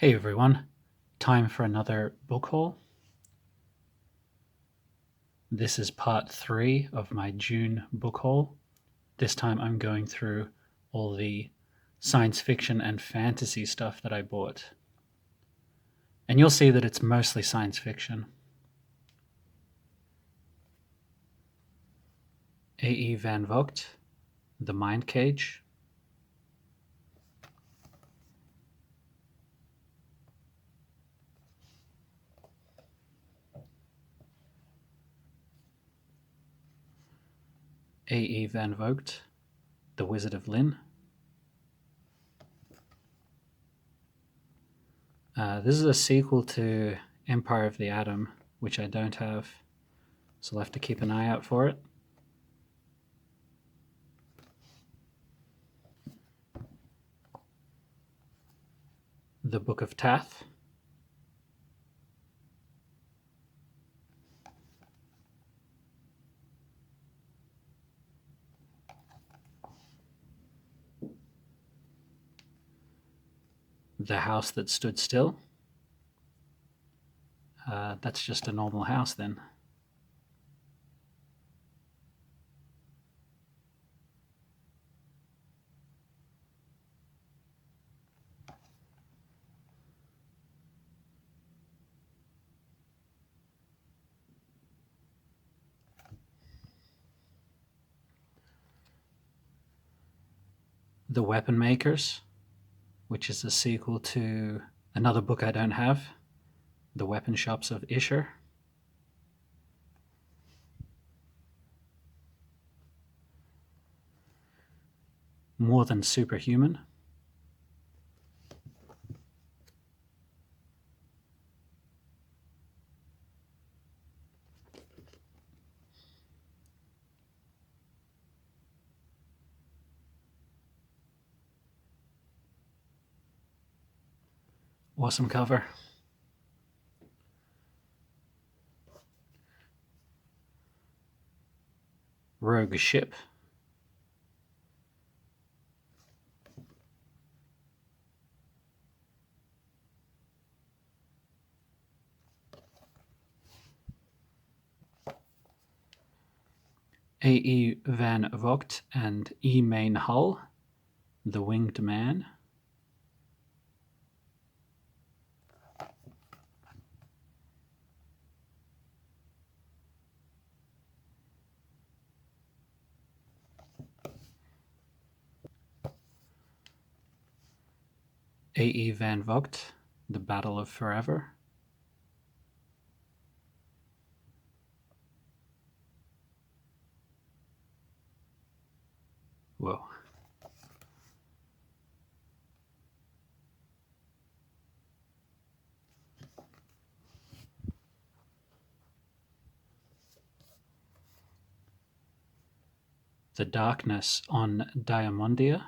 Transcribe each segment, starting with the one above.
Hey everyone, time for another book haul. This is part 3 of my June book haul. This time I'm going through all the science fiction and fantasy stuff that I bought. And you'll see that it's mostly science fiction. A.E. van Vogt, The Mind Cage. A.E. van Vogt, The Wizard of Lynn. This is a sequel to Empire of the Atom, which I don't have, so I'll have to keep an eye out for it. The Book of Tath. The House That Stood Still. That's just a normal house then. The Weapon Makers, which is a sequel to another book I don't have, The Weapon Shops of Isher. More Than Superhuman. Awesome cover. Rogue Ship. A.E. van Vogt and E. Main Hull, The Winged Man. A.E. van Vogt, The Battle of Forever. Whoa. The Darkness on Diamondia.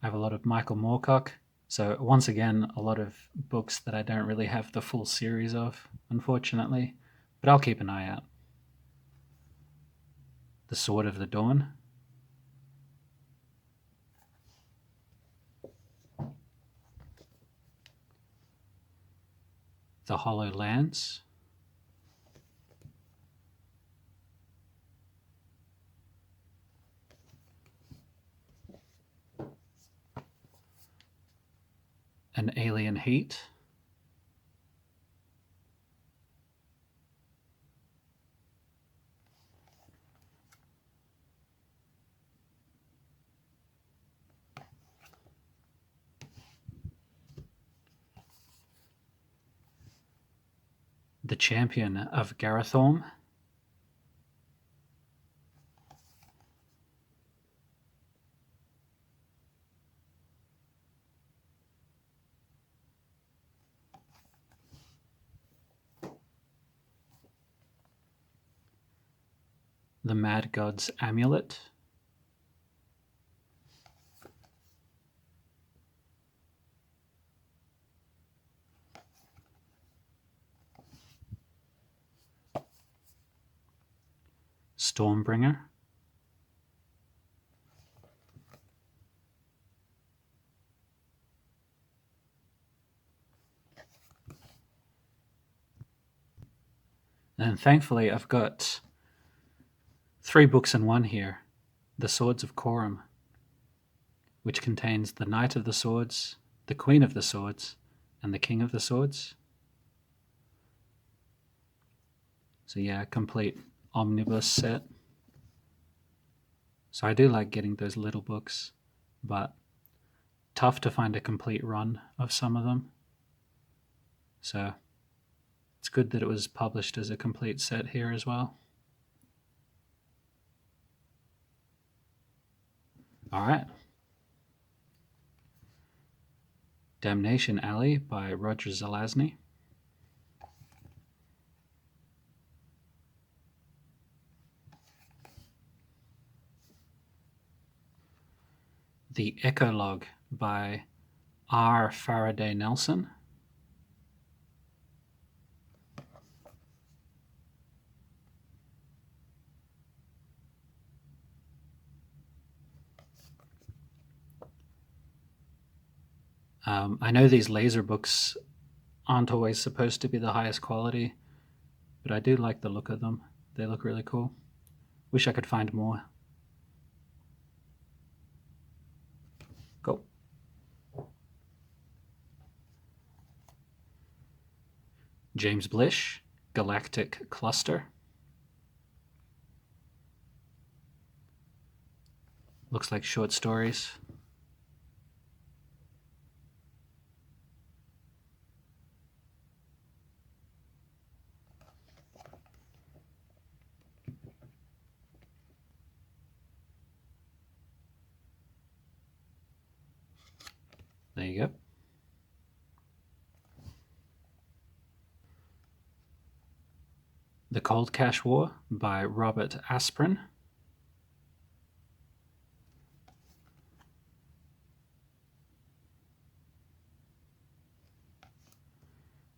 I have a lot of Michael Moorcock. So once again, a lot of books that I don't really have the full series of, unfortunately. But I'll keep an eye out. The Sword of the Dawn. The Hollow Lands. An Alien Heat. The Champion of Garethorm. The Mad God's Amulet. Stormbringer. And thankfully I've got 3 books in one here. The Swords of Coram, which contains the Knight of the Swords, the Queen of the Swords, and the King of the Swords. So yeah, complete omnibus set. So I do like getting those little books, but tough to find a complete run of some of them. So it's good that it was published as a complete set here as well. All right. Damnation Alley by Roger Zelazny. The Ecologue by R. Faraday Nelson. I know these laser books aren't always supposed to be the highest quality, but I do like the look of them. They look really cool. Wish I could find more. Go. James Blish, Galactic Cluster. Looks like short stories. There you go. The Cold Cash War by Robert Asprin.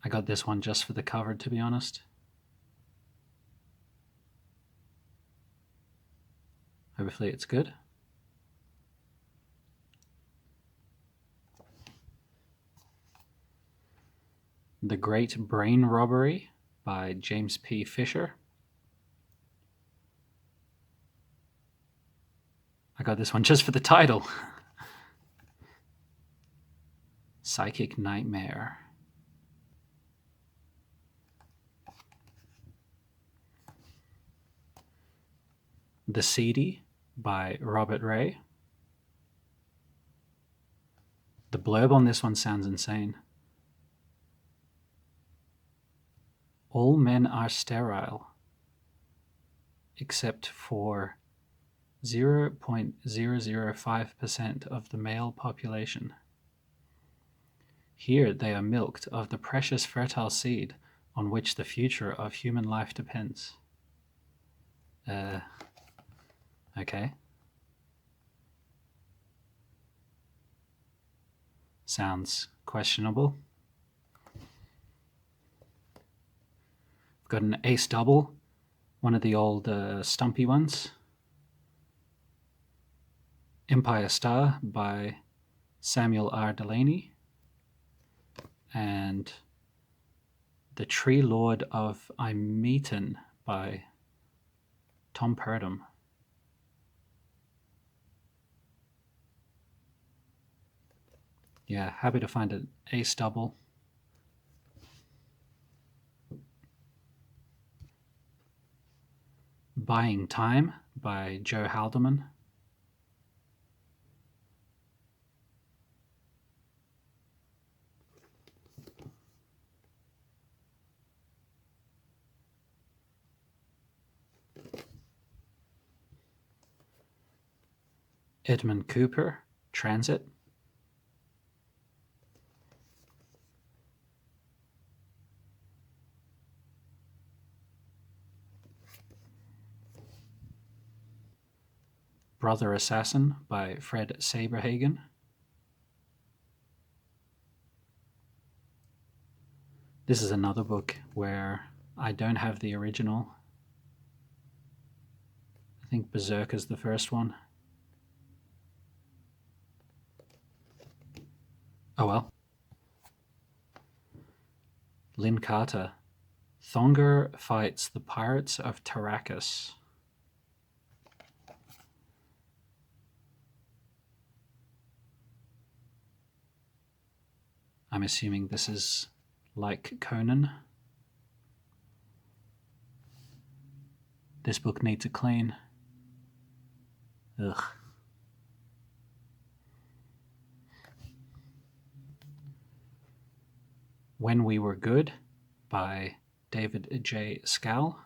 I got this one just for the cover, to be honest. Hopefully it's good. The Great Brain Robbery by James P. Fisher. I got this one just for the title. Psychic Nightmare. The Seedy by Robert Ray. The blurb on this one sounds insane. All men are sterile, except for 0.005% of the male population. Here they are milked of the precious fertile seed on which the future of human life depends. Okay. Sounds questionable. I've got an ace double, one of the old stumpy ones. Empire Star by Samuel R. Delaney. And The Tree Lord of Imeton by Tom Purdom. Yeah, happy to find an ace double. Buying Time by Joe Haldeman. Edmund Cooper, Transit. Brother Assassin by Fred Saberhagen. This is another book where I don't have the original. think Berserker's the first one. Oh well. Lynn Carter. Thongar fights the pirates of Tarakis. I'm assuming this is like Conan. This book needs a clean. Ugh. When We Were Good by David J. Scal.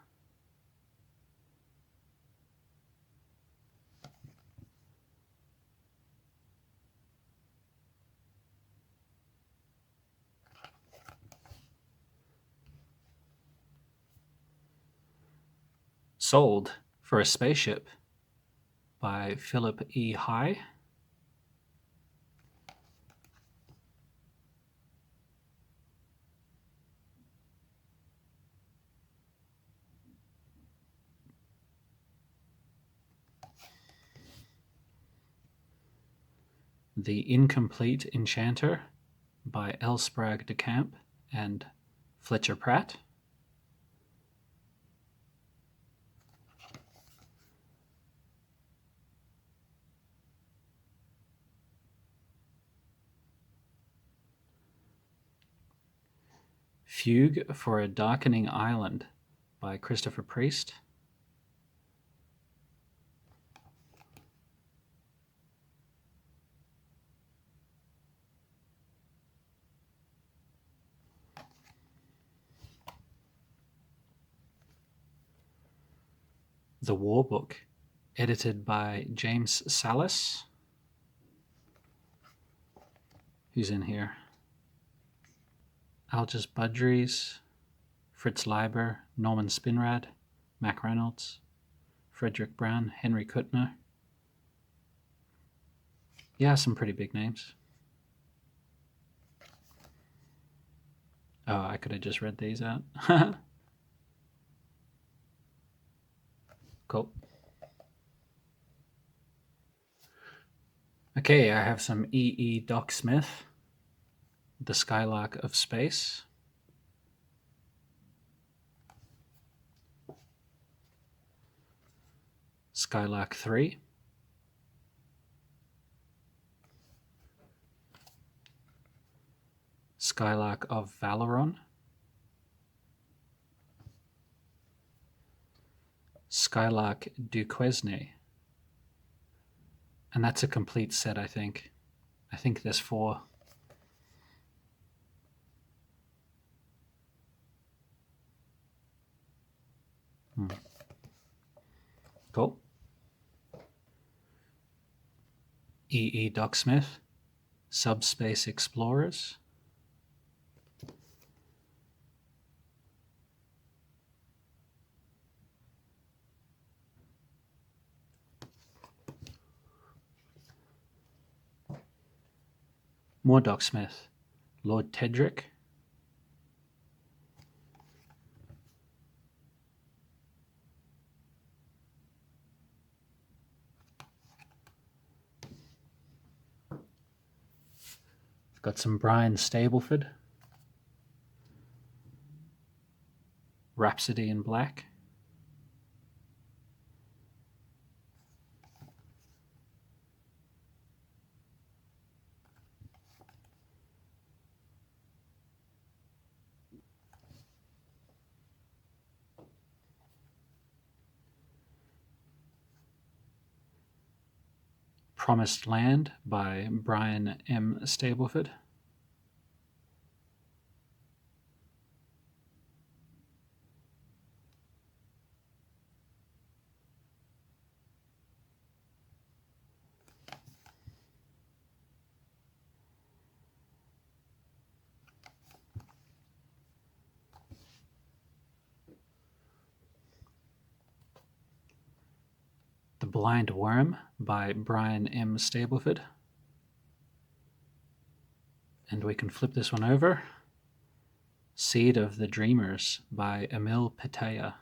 Sold for a Spaceship by Philip E. High. The Incomplete Enchanter by L. Sprague de Camp and Fletcher Pratt. Fugue for a Darkening Island by Christopher Priest. The War Book, edited by James Salas. Who's in here? Algis Budrys, Fritz Leiber, Norman Spinrad, Mac Reynolds, Frederick Brown, Henry Kuttner. Yeah, some pretty big names. Oh, I could have just read these out. Cool. Okay, I have some E. Doc Smith, The Skylark of Space. Skylark 3. Skylark of Valoron. Skylark Duquesne. And that's a complete set, I think. I think there's 4. Cool. E. Doc Smith, Subspace Explorers. More Doc Smith, Lord Tedrick. I've got some Brian Stableford. Rhapsody in Black. Promised Land by Brian M. Stableford. The Blind Worm by Brian M. Stableford. And we can flip this one over. Seed of the Dreamers by Emil Peteia.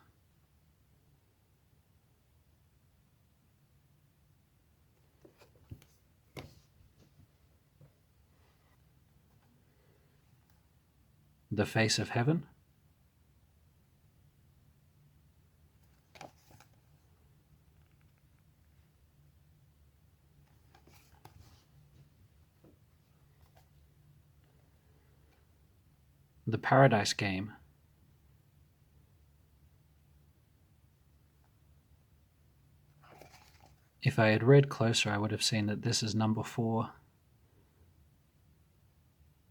The Face of Heaven. The Paradise Game. If I had read closer, I would have seen that this is number 4.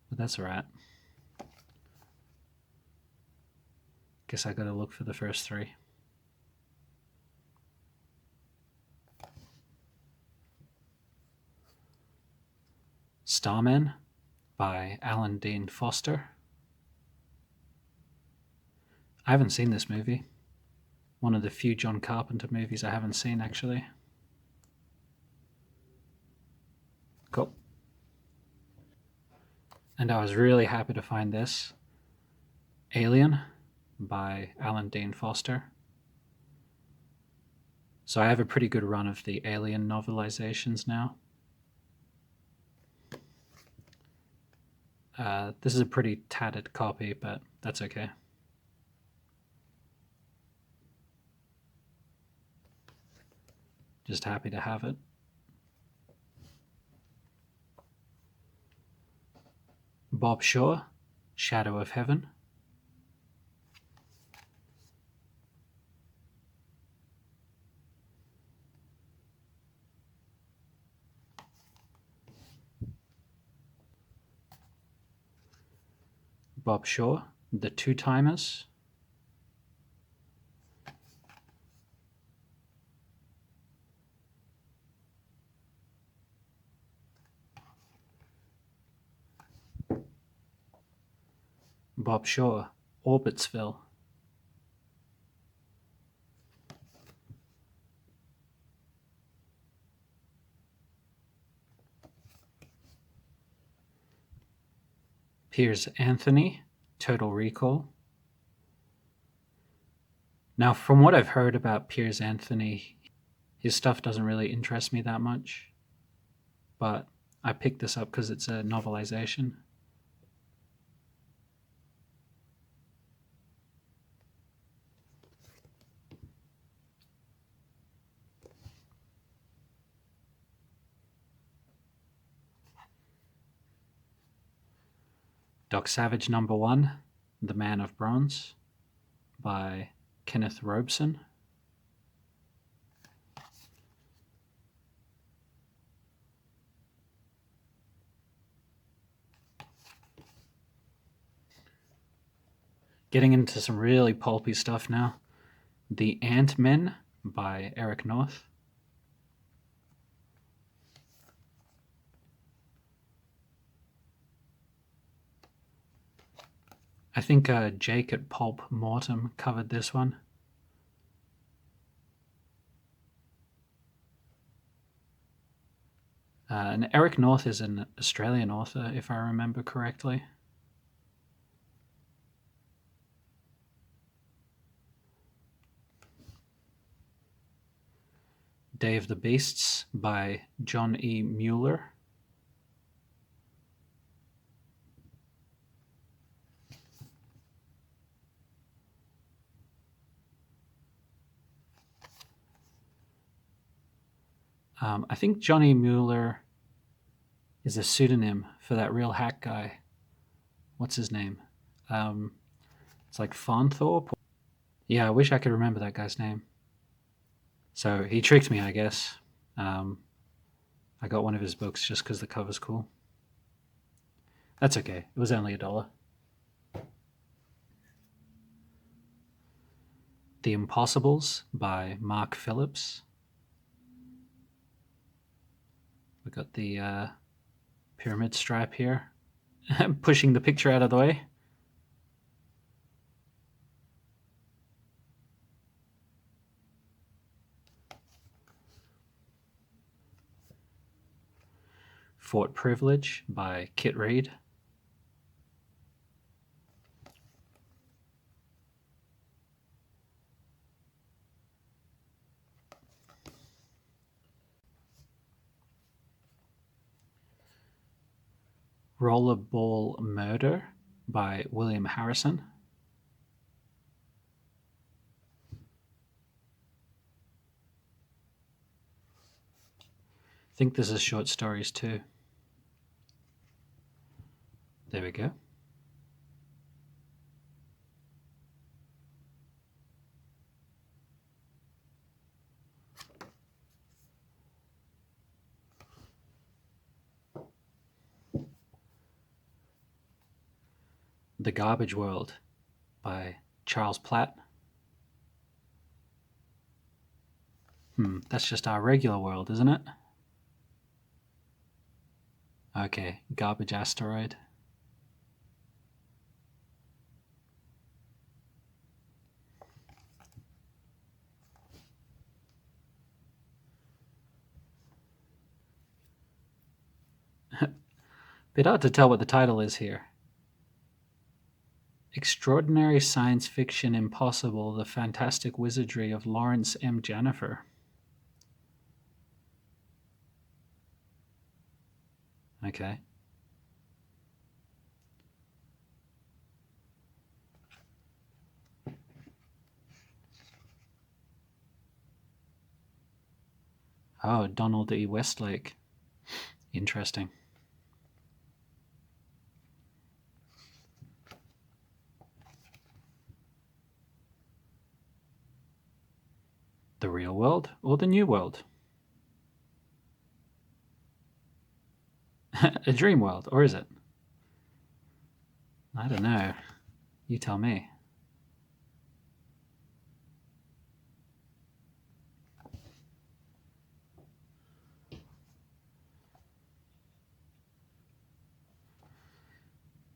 But that's alright. Guess I gotta look for the first 3. Starman by Alan Dean Foster. I haven't seen this movie. One of the few John Carpenter movies I haven't seen, actually. Cool. And I was really happy to find this. Alien by Alan Dean Foster. So I have a pretty good run of the Alien novelizations now. This is a pretty tattered copy, but that's okay. Just happy to have it. Bob Shaw, Shadow of Heaven. Bob Shaw, The Two-Timers. Bob Shaw, Orbitsville. Piers Anthony, Total Recall. Now, from what I've heard about Piers Anthony, his stuff doesn't really interest me that much, but I picked this up because it's a novelization. Doc Savage #1, The Man of Bronze by Kenneth Robeson. Getting into some really pulpy stuff now. The Ant-Men by Eric North. I think Jake at Pulp Mortem covered this one. And Eric North is an Australian author, if I remember correctly. Day of the Beasts by John E. Mueller. I think Johnny Mueller is a pseudonym for that real hack guy. What's his name? It's like Faunthorpe. Yeah, I wish I could remember that guy's name. So he tricked me, I guess. I got one of his books just because the cover's cool. That's okay. It was only $1. The Impossibles by Mark Phillips. We got the pyramid stripe here. Pushing the picture out of the way. Fort Privilege by Kit Reed. Rollerball Murder by William Harrison. I think this is short stories too. There we go. The Garbage World by Charles Platt. That's just our regular world, isn't it? Okay, Garbage Asteroid. Bit hard to tell what the title is here. Extraordinary Science Fiction Impossible, The Fantastic Wizardry of Lawrence M. Jennifer. Okay. Oh, Donald E. Westlake. Interesting. The real world or the new world? A dream world, or is it? I don't know. You tell me.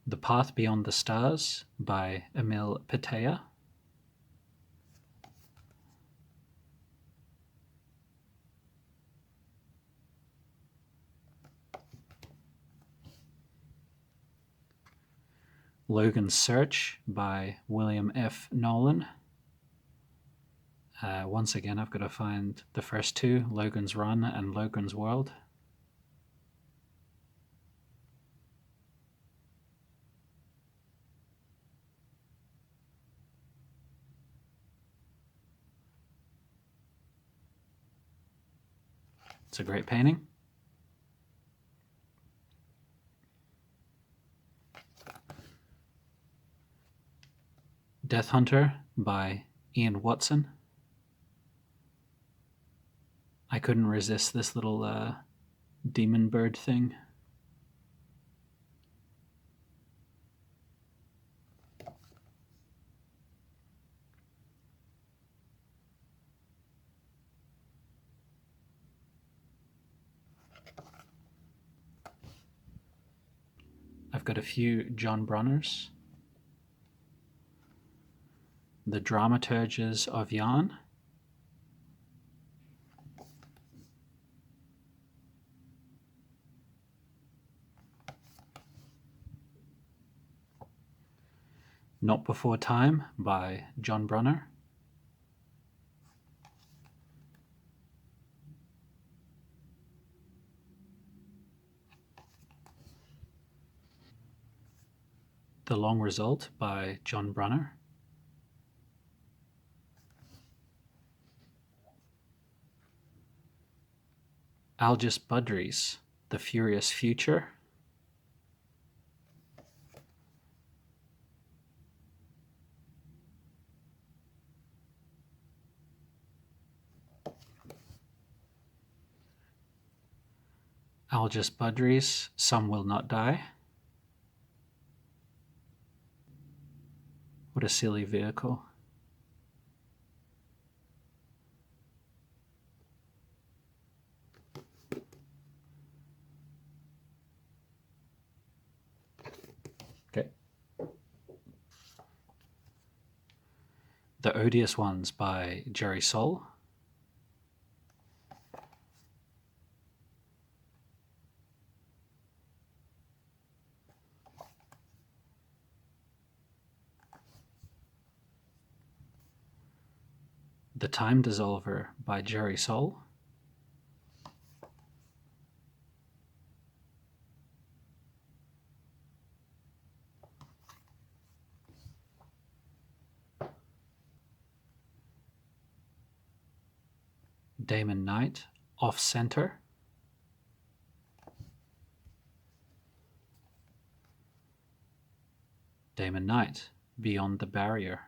The Path Beyond the Stars by Emil Petea. Logan's Search by William F. Nolan. Once again, I've got to find the first two, Logan's Run and Logan's World. It's a great painting. Death Hunter by Ian Watson. I couldn't resist this little demon bird thing. I've got a few John Brunners. The Dramaturges of Yarn. Not Before Time by John Brunner. The Long Result by John Brunner. Algis Budrys, The Furious Future. Algis Budrys, Some Will Not Die. What a silly vehicle. Okay. The Odious Ones by Jerry Sohl. The Time Dissolver by Jerry Sohl. Damon Knight, Off Center. Damon Knight, Beyond the Barrier.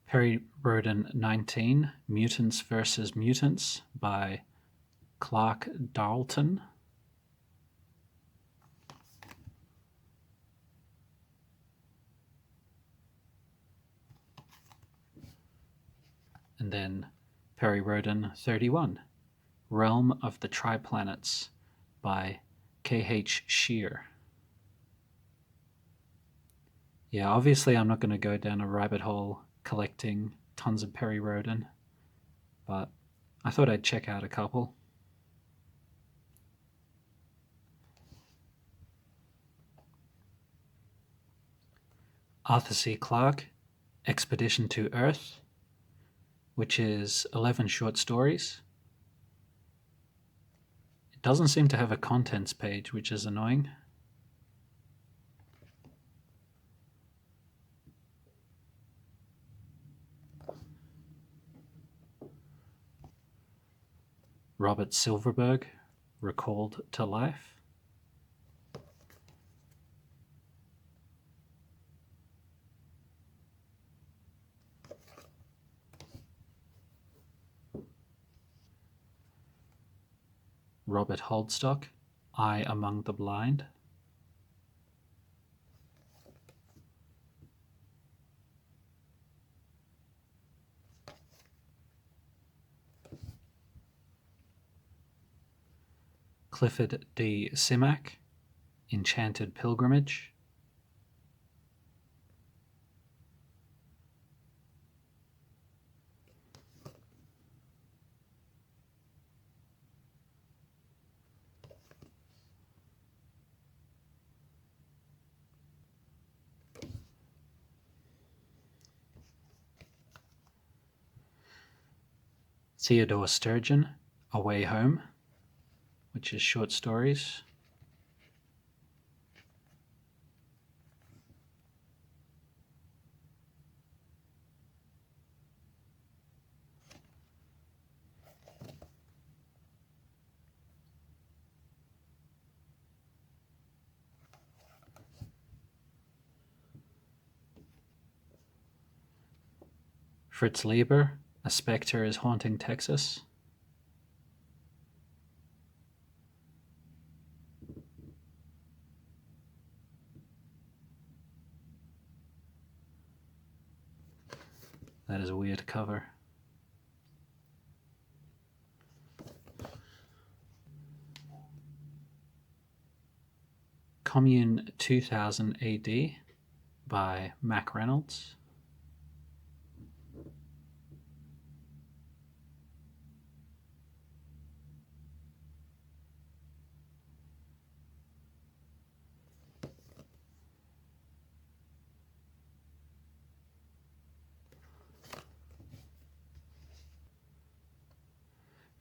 Perry Roden 19, Mutants vs. Mutants by Clark Darlton. And then Perry Roden 31, Realm of the Triplanets by K.H. Shear. Yeah, obviously I'm not going to go down a rabbit hole collecting tons of Perry Roden, but I thought I'd check out a couple. Arthur C. Clarke, Expedition to Earth, which is 11 short stories. It doesn't seem to have a contents page, which is annoying. Robert Silverberg, Recalled to Life. Robert Holdstock, I Among the Blind. Clifford D. Simak, Enchanted Pilgrimage. Theodore Sturgeon, Away Home, which is short stories. Fritz Lieber, A Spectre is Haunting Texas. That is a weird cover. Commune 2000 AD by Mac Reynolds.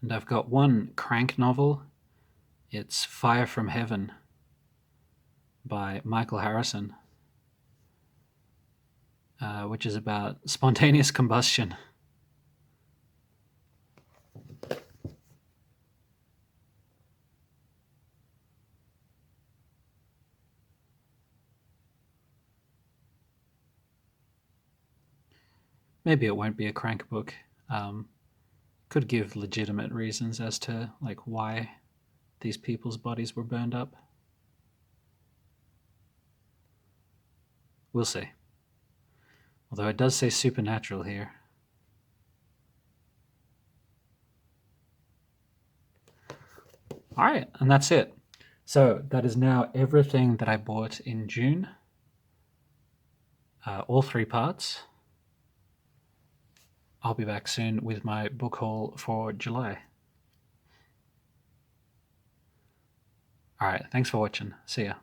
And I've got one crank novel. It's Fire from Heaven by Michael Harrison, which is about spontaneous combustion. Maybe it won't be a crank book. Could give legitimate reasons as to like why these people's bodies were burned up. We'll see. Although it does say supernatural here. All right, and that's it. So that is now everything that I bought in June. All 3 parts. I'll be back soon with my book haul for July. All right, thanks for watching. See ya.